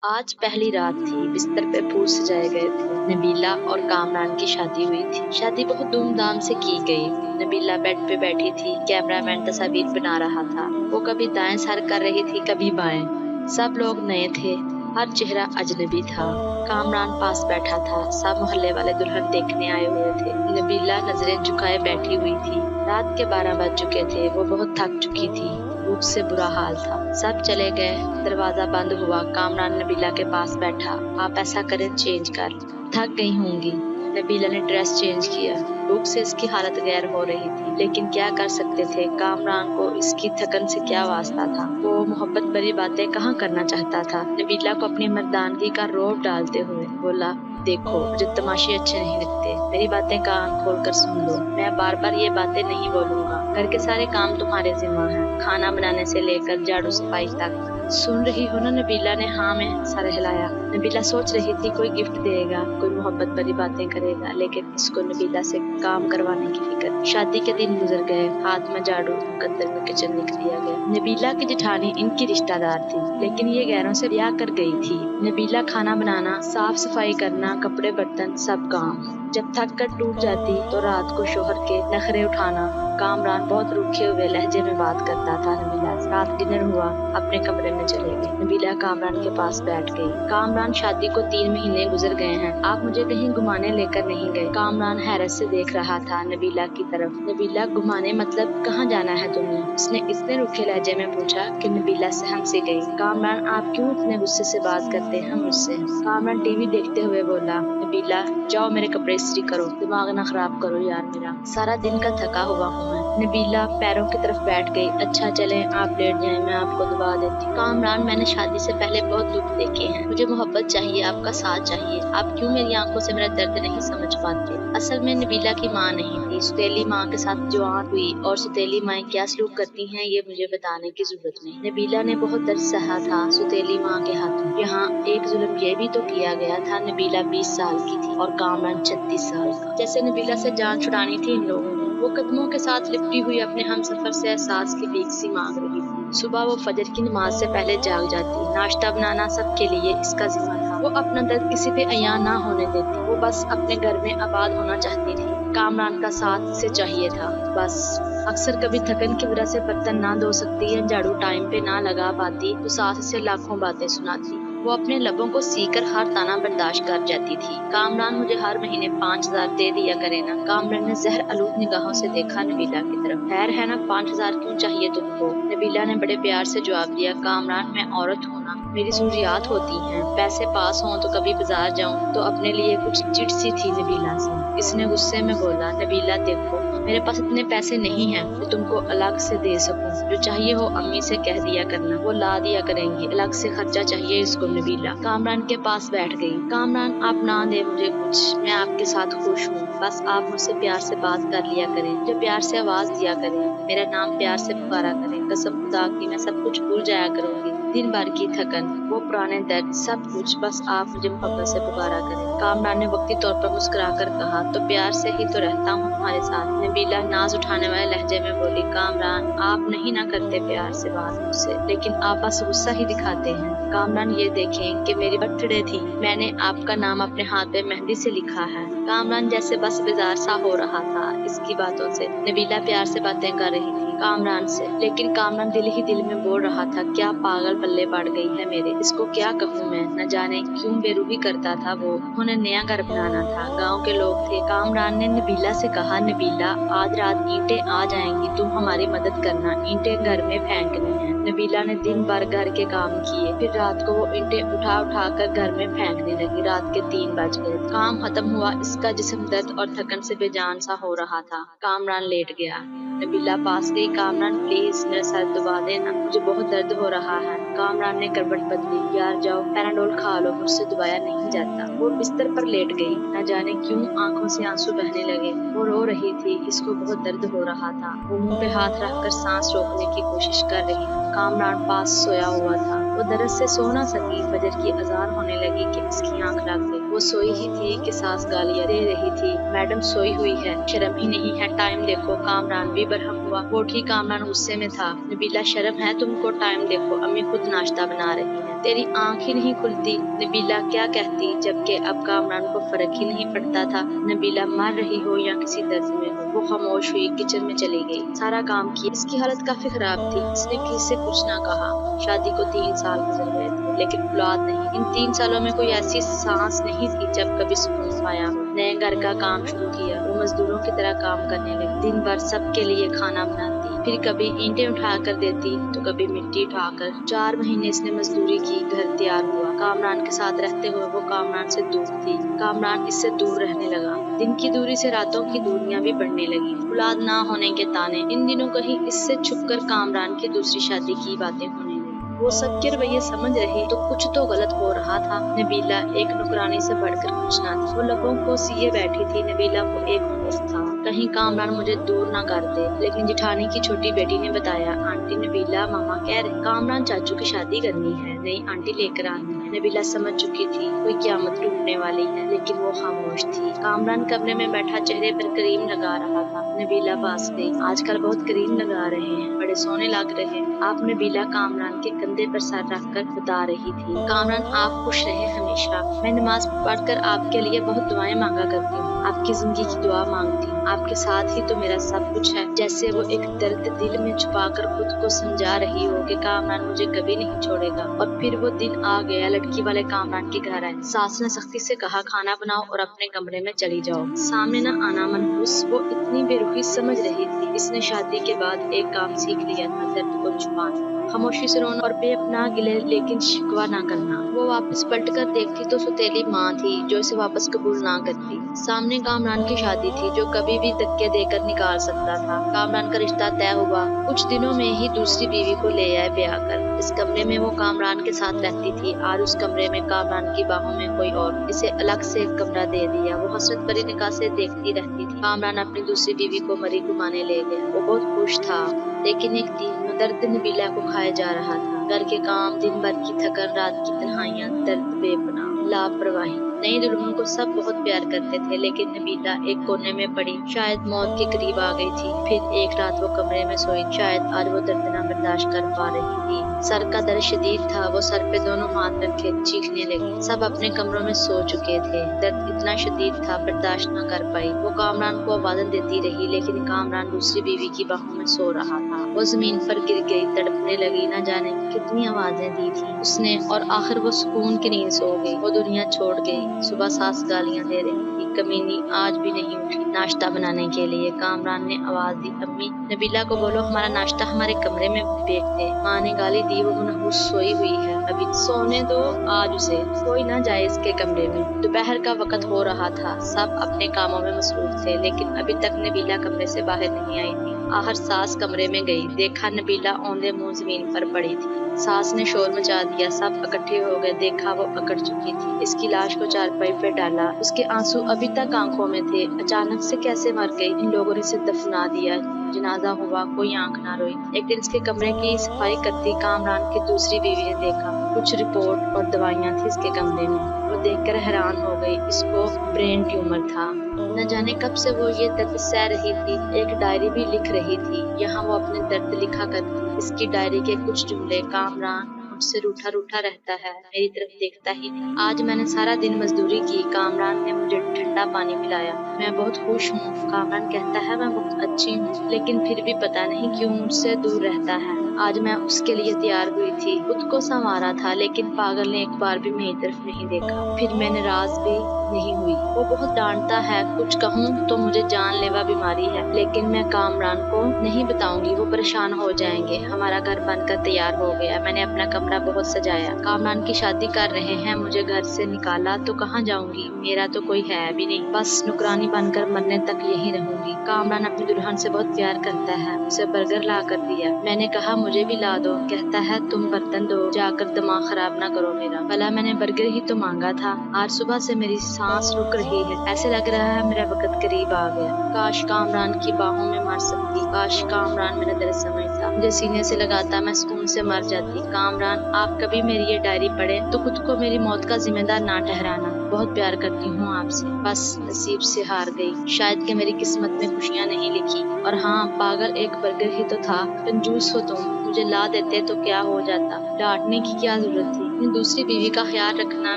आज पहली रात थी। बिस्तर पे फूल सजाए गए थे। नबीला और कामरान की शादी हुई थी। शादी बहुत धूमधाम से की गई। नबीला बेड पे बैठी थी। कैमरामैन तस्वीर बना रहा था। वो कभी दाएं सर कर रही थी, कभी बाएं। सब लोग नए थे। हर चेहरा अजनबी था। कामरान पास बैठा था। सब मोहल्ले वाले दुल्हन देखने आए हुए थे। नबीला नजरें झुकाए बैठी हुई थी। रात के 12 बज चुके थे। वो बहुत थक चुकी थी। भूख से बुरा हाल था। सब चले गए। दरवाजा बंद हुआ। कामरान नबीला के पास बैठा। आप ऐसा करें, चेंज कर, थक गई होंगी। नबीला ने ड्रेस चेंज किया। भूख से इसकी हालत गैर हो रही थी, लेकिन क्या कर सकते थे। कामरान को इसकी थकन से क्या वास्ता था। वो मोहब्बत भरी बातें कहाँ करना चाहता था। नबीला को अपनी मर्दानगी का रौब डालते हुए बोला, देखो, मुझे तमाशे अच्छे नहीं लगते। मेरी बातें कान खोल कर सुन लो। मैं बार बार ये बातें नहीं बोलूंगा। घर के सारे काम तुम्हारे जिम्मा हैं, खाना बनाने से लेकर झाड़ू सफाई तक। सुन रही हो ना? नबीला ने हाँ में सर हिलाया। नबीला सोच रही थी कोई गिफ्ट देगा, कोई मोहब्बत भरी बातें करेगा, लेकिन इसको नबीला से काम करवाने की फिक्र। शादी के दिन गुजर गए। हाथ में झाड़ू, मुकद्दर में किचन लिख दिया गया। नबीला की जेठानी इनकी रिश्तेदार थी, लेकिन ये गैरों से ब्याह कर गई थी। नबीला खाना बनाना, साफ सफाई करना, कपड़े बर्तन सब काम। जब थक कर टूट जाती तो रात को शोहर के नखरे उठाना। कामरान बहुत रूखे हुए लहजे में बात करता था नबीला से। रात डिनर हुआ। अपने कमरे में चले गए। नबीला कामरान के पास बैठ गई। कामरान, शादी को 3 महीने गुजर गए हैं, आप मुझे कहीं घुमाने लेकर नहीं गए। कामरान हैरत से देख रहा था नबीला की तरफ। नबीला, घुमाने मतलब कहाँ जाना है तुम्हें? उसने इतने रूखे लहजे में पूछा कि नबीला सहम सी गई। कामरान, आप क्यों इतने गुस्से से बात करते हैं मुझसे? कामरान टीवी देखते हुए बोला, नबीला, जाओ मेरे कपड़े इस्त्री करो, दिमाग ना खराब करो यार, मेरा सारा दिन का थका हुआ हूँ मैं। नबीला पैरों की तरफ बैठ गई। अच्छा चले, आप लेट जाएं, मैं आपको दबा देती हूँ। कामरान, मैंने शादी से पहले बहुत दुख देखे हैं। मुझे मोहब्बत चाहिए, आपका साथ चाहिए। आप क्यों मेरी आंखों से मेरा दर्द नहीं समझ पाते? असल में नबीला की माँ नहीं थी, सुतेली माँ के साथ जवान हुई, और सुतेली माँ क्या सलूक करती हैं ये मुझे बताने की जरूरत नहीं। नबीला ने बहुत दर्द सहा था सुतेली माँ के हाथों। यहाँ एक जुल्म ये भी तो किया गया था। नबीला 20 साल की थी और कामरान 36 साल का। जैसे नबीला से जान छुड़ानी थी इन लोगों ने। वो कदमों के साथ लिपटी हुई अपने हमसफर से एहसास की भीख सी मांग रही थी। सुबह वो फजर की नमाज से पहले जाग जाती। नाश्ता बनाना सबके लिए इसका जिम्मा था। वो अपना दर्द किसी पे अयां ना होने देती। वो बस अपने घर में आबाद होना चाहती थी। कामरान का साथ से चाहिए था बस। अक्सर कभी थकन की वजह से बर्तन ना धो सकती या झाड़ू टाइम पे ना लगा पाती तो सास से लाखों बातें सुनाती। वो अपने लबों को सीकर हर ताना बर्दाश्त कर जाती थी। कामरान, मुझे हर महीने 5,000 दे दिया करे ना। कामरान ने जहर आलूद निगाहों से देखा नबीला की तरफ। खैर है ना, 5,000 क्यों चाहिए तुमको? नबीला ने बड़े प्यार से जवाब दिया, कामरान, मैं औरत हूँ ना, मेरी जरूरियात होती हैं। पैसे पास हों तो कभी बाजार जाऊं तो अपने लिए कुछ चिट सी थी नबीला से। इसने गुस्से में बोला, नबीला देखो, मेरे पास इतने पैसे नहीं हैं जो तुमको अलग से दे सकूं। जो चाहिए हो अम्मी से कह दिया करना, वो ला दिया करेंगी। अलग से खर्चा चाहिए इसको। नबीला कामरान के पास बैठ गई। कामरान, आप ना दे मुझे कुछ, मैं आपके साथ खुश हूँ। बस आप मुझसे प्यार से बात कर लिया करें, जो प्यार से आवाज दिया करें, मेरा नाम प्यार से पुकारा करें। कसम खुदा की मैं सब कुछ भूल जाया करूंगी। दिन भर की थकन, वो पुराने दर्द, सब कुछ, बस आप मुझे मोहब्बत से पुकारा करें। कामरान ने वक्ती तौर पर मुस्कुराकर कहा, तो प्यार से ही तो रहता हूँ तुम्हारे साथ। नबीला नाज उठाने वाले लहजे में बोली, कामरान, आप नहीं ना करते प्यार से बात मुझसे, लेकिन आप बस गुस्सा ही दिखाते हैं। कामरान, ये देखें कि मेरी बर्थडे थी, मैंने आपका नाम अपने हाथ पे मेहंदी से लिखा है। कामरान जैसे बस बेजार सा हो रहा था इसकी बातों से। नबीला प्यार से बातें कर रही थी कामरान से, लेकिन कामरान दिल ही दिल में बोल रहा था, क्या पागल पल्ले पड़ गई है मेरे, इसको क्या कहूँ मैं। न जाने क्यों बेरुखी करता था वो। उन्हें नया घर बनाना था, गांव के लोग थे। कामरान ने नबीला से कहा, नबीला, आज रात ईंटें आ जाएंगी, तुम हमारी मदद करना, ईंटें घर में फेंकनी है। नबीला ने दिन भर घर के काम किए, फिर रात को वो ईंटें उठा उठा कर घर में फेंकने लगी। रात के 3 बज गए। काम खत्म हुआ। इसका जिस्म दर्द और थकन से बेजान सा हो रहा था। कामरान लेट गया। नबीला पास गई, कामरान प्लीज मेरा सर दबा देना, मुझे बहुत दर्द हो रहा है। कामरान ने करवट बदली, यार जाओ पैराडोल खा लो, मुझसे दबाया नहीं जाता। वो बिस्तर पर लेट गई। न जाने क्यों आंखों से आंसू बहने लगे। वो रो रही थी, इसको बहुत दर्द हो रहा था। वो मुंह पे हाथ रखकर सांस रोकने की कोशिश कर रही थी। कामरान पास सोया हुआ था। वो दरस से सो न सकी। फजर की अजान होने लगी कि इसकी आंख लग गई। वो सोई ही थी कि सास गालियां दे रही थी, मैडम सोई हुई है, शर्म ही नहीं है, टाइम देखो। कामरान भी बरहम हुआ। वो ठीक कामरान गुस्से में था। नबीला शर्म है तुमको, टाइम देखो, अम्मी खुद नाश्ता बना रही है, तेरी आंख ही नहीं खुलती। नबीला क्या कहती, जबकि अब कामरान को फर्क ही नहीं पड़ता था नबीला मर रही हो या किसी दर्द में हो। वो खामोश हुई, किचन में चली गई, सारा काम किया। इसकी हालत काफी खराब थी। इसने किसी से कुछ ना कहा। शादी को 3 साल गुजर गए थे, लेकिन औलाद नहीं। इन 3 सालों में कोई ऐसी सांस नहीं थी जब कभी सुकून पाया हो। नए घर का काम शुरू किया। वो मजदूरों की तरह काम करने लगी। दिन भर सबके लिए खाना बनाती, फिर कभी ईंटें उठा कर देती तो कभी मिट्टी उठाकर। 4 महीने इसने मजदूरी की, घर तैयार हुआ। कामरान के साथ रहते हुए वो कामरान से दूर थी। कामरान इससे दूर रहने लगा। दिन की दूरी से रातों की दूरियां भी बढ़ने लगी। औलाद ना होने के ताने। इन दिनों कहीं इससे छुपकर कामरान की दूसरी शादी की बातें होने लगी। वो सबके रवैये समझ रही तो कुछ तो गलत हो रहा था। नबीला एक नौकरानी से बढ़कर कुछ ना थी। वो लबों को सिए बैठी थी। नबीला को एक खौफ था, कहीं कामरान मुझे दूर ना कर दे। लेकिन जिठानी की छोटी बेटी ने बताया, आंटी नबीला मामा कह रहे कामरान चाचू की शादी करनी है, नई आंटी लेकर आनी है। नबीला समझ चुकी थी कोई क़यामत टूटने वाली है, लेकिन वो खामोश थी। कामरान कमरे में बैठा चेहरे पर क्रीम लगा रहा था। नबीला पास गई। आजकल बहुत क्रीम लगा रहे हैं, बड़े सोने लग रहे हैं आप। नबीला कामरान के कंधे पर सर रखकर बता रही थी, कामरान आप खुश रहे हमेशा। मैं नमाज पढ़कर आपके लिए बहुत दुआएं मांगा करती हूँ, आपकी जिंदगी की दुआ मांगती हूँ। आपके साथ ही तो मेरा सब कुछ है। जैसे वो एक दर्द दिल में छुपाकर खुद को समझा रही हो कि कामरान मुझे कभी नहीं छोड़ेगा। और फिर वो दिन आ गया। लड़की वाले कामरान के घर आए। सास ने सख्ती से कहा, खाना बनाओ और अपने कमरे में चली जाओ, सामने न आना मनहूस। वो इतनी बेरुखी समझ रही थी। इसने शादी के बाद एक काम सीख लिया था, दर्द को छुपाना, खामोशी से रोना और बेपनाह गिले लेकिन शिकवा ना करना। वो वापस पलट कर देखती तो सुतेली माँ थी जो इसे वापस कबूल ना करती। सामने कामरान की शादी थी जो कभी भी धक्के देकर निकाल सकता था। कामरान का रिश्ता तय हुआ। कुछ दिनों में ही दूसरी बीवी को ले आए ब्याह कर। इस कमरे में वो कामरान के साथ रहती थी और उस कमरे में कामरान की बाहों में कोई और। इसे अलग से एक कमरा दे दिया। वो हसरत भरी निगाह से देखती रहती थी। कामरान अपनी दूसरी बीवी को मरी घुमाने ले गया। वो बहुत खुश था, लेकिन एक दिन दर्द नबीला को खाए जा रहा था। घर के काम, दिन भर की थकन, रात की तन्हाइयां, दर्द, बेपनाह, लापरवाही। नई दुल्हन को सब बहुत प्यार करते थे, लेकिन नबीला एक कोने में पड़ी शायद मौत के करीब आ गई थी। फिर एक रात वो कमरे में सोई। शायद आज वो दर्द न बर्दाश्त कर पा रही थी। सर का दर्द शदीद था। वो सर पे दोनों हाथ रखे चीखने लगी। सब अपने कमरों में सो चुके थे। दर्द इतना शदीद था, बर्दाश्त न कर पाई। वो कामरान को आवाज़ें देती रही, लेकिन कामरान दूसरी बीवी की बाहों में सो रहा था। वो जमीन पर गिर गई, तड़पने लगी। न जाने कितनी आवाजें दी थी उसने, और आखिर वो सुकून की नींद सो गई। वो दुनिया छोड़ गई। सुबह सास गालियां दे रही थी, कमीनी आज भी नहीं उठी नाश्ता बनाने के लिए। कामरान ने आवाज दी, अम्मी नबीला को बोलो हमारा नाश्ता हमारे कमरे में फेंक दे। माँ ने गाली दी, वो मनहूस सोई हुई है, अभी सोने दो, आज उसे कोई ना जाए इसके कमरे में। दोपहर का वक्त हो रहा था। सब अपने कामों में मसरूफ थे, लेकिन अभी तक नबीला कमरे से बाहर नहीं आई थी। आखिर सास कमरे में गई। देखा नबीला औंधे मुंह जमीन पर पड़ी थी। सास ने शोर मचा दिया। सब इकट्ठे हो गए। देखा वो अकड़ चुकी थी। इसकी लाश को चारपाई पे डाला। उसके आंसू अभी तक आंखों में थे। अचानक से कैसे मर गई? इन लोगों ने इसे दफना दिया। जनाजा हुआ, कोई आंख ना रोई। एक दिन इसके कमरे की सफाई करती कामरान की दूसरी बीवी ने देखा। कुछ रिपोर्ट और दवाइयाँ थी इसके कमरे में। वो देखकर हैरान हो गई। इसको ब्रेन ट्यूमर था। न जाने कब से वो ये दर्द सह रही थी। एक डायरी भी लिख रही थी। यहाँ वो अपने दर्द लिखा करती। इसकी डायरी के कुछ जुमले, कामरान मुझसे रूठा रूठा रहता है, मेरी तरफ देखता ही नहीं। आज मैंने सारा दिन मजदूरी की, कामरान ने मुझे ठंडा पानी पिलाया, मैं बहुत खुश हूँ। कामरान कहता है मैं बहुत अच्छी हूँ, लेकिन फिर भी पता नहीं क्यों मुझसे दूर रहता है। आज मैं उसके लिए तैयार हुई थी, खुद को संवारा था, लेकिन पागल ने एक बार भी मेरी तरफ नहीं देखा। फिर मैं नाराज भी नहीं हुई। वो बहुत डांटता है, कुछ कहूँ तो मुझे जानलेवा बीमारी है, लेकिन मैं कामरान को नहीं बताऊंगी, वो परेशान हो जाएंगे। हमारा घर बनकर तैयार हो गया। मैंने अपना कमरा बहुत सजाया। कामरान की शादी कर रहे हैं, मुझे घर से निकाला तो कहाँ जाऊंगी? मेरा तो कोई है भी नहीं, बस नौकरानी बनकर मरने तक यहीं रहूंगी। कामरान अपनी दुल्हन से बहुत प्यार करता है। उसे बर्गर ला कर दिया। मैंने कहा मुझे भी ला दो। कहता है तुम बर्तन दो, जाकर दिमाग खराब ना करो मेरा। भला मैंने बर्गर ही तो मांगा था। आज सुबह से मेरी सांस रुक रही है, ऐसे लग रहा है मेरा वक्त करीब आ गया। काश कामरान की बाहों में मर सकती। काश कामरान मेरा दर्द समझता, मुझे सीने से लगाता, मैं सुकून से मर जाती। कामरान कामरान, आप कभी मेरी ये डायरी पढ़ें तो खुद को मेरी मौत का जिम्मेदार ना ठहराना। बहुत प्यार करती हूँ आपसे, बस नसीब से हार गई। शायद कि मेरी किस्मत में खुशियाँ नहीं लिखी। और हाँ, पागल एक बर्गर ही तो था। कंजूस हो तुम, मुझे ला देते तो क्या हो जाता। डांटने की क्या जरूरत थी। अपनी दूसरी बीवी का ख्याल रखना,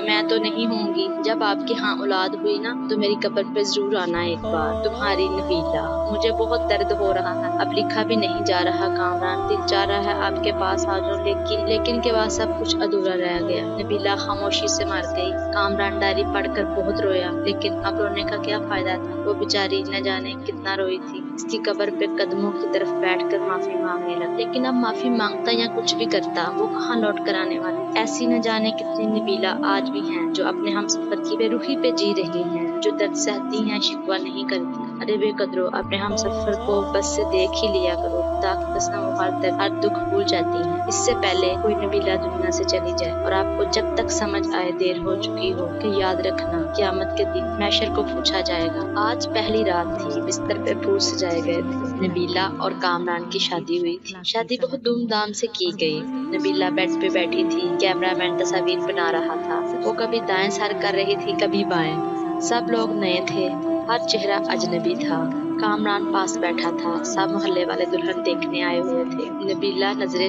मैं तो नहीं होंगी। जब आपकी हाँ औलाद हुई ना तो मेरी कब्र पे जरूर आना एक बार। तुम्हारी नबीला। मुझे बहुत दर्द हो रहा है, अब लिखा भी नहीं जा रहा कामरान। दिल चाह रहा है आपके पास आ जाऊं, लेकिन के बाद सब कुछ अधूरा रह गया। नबीला खामोशी से मर गई। कामरान डायरी पढ़कर बहुत रोया, लेकिन अब रोने का क्या फायदा था। वो बेचारी न जाने कितना रोई थी। इसकी कब्र पे कदमों की तरफ बैठकर माफी मांगने लगा। लेकिन अब माफी मांगता या कुछ भी करता, वो कहाँ लौट कर आने वाली। ऐसी न जाने कितनी नबीला आज भी हैं जो अपने हमसफर की बेरुखी पे जी रही हैं, जो दर्द सहती हैं, शिकवा नहीं करती। अरे बेकदरो, अपने हमसफर को बस से देख ही लिया करो। खुदा की कसम, वो हर दुख भूल जाती हैं। इससे पहले कोई नबीला दुनिया से चली जाए। और आपको जब तक समझ आए देर हो चुकी हो कि याद रखना, क़यामत के दिन महशर को पूछा जाएगा। आज पहली रात थी, बिस्तर पे फूल सजाए गए थे। नबीला और कामरान की शादी हुई थी। शादी बहुत धूमधाम से की गई। नबीला बेड पे बैठी थी, कैमरामैन तस्वीर बना रहा था। वो कभी दाएं सर कर रही थी, कभी बाएं। सब लोग नए थे, हर चेहरा अजनबी था। कामरान पास बैठा था, सब मोहल्ले वाले दुल्हन देखने आए हुए थे। नबीला नजरें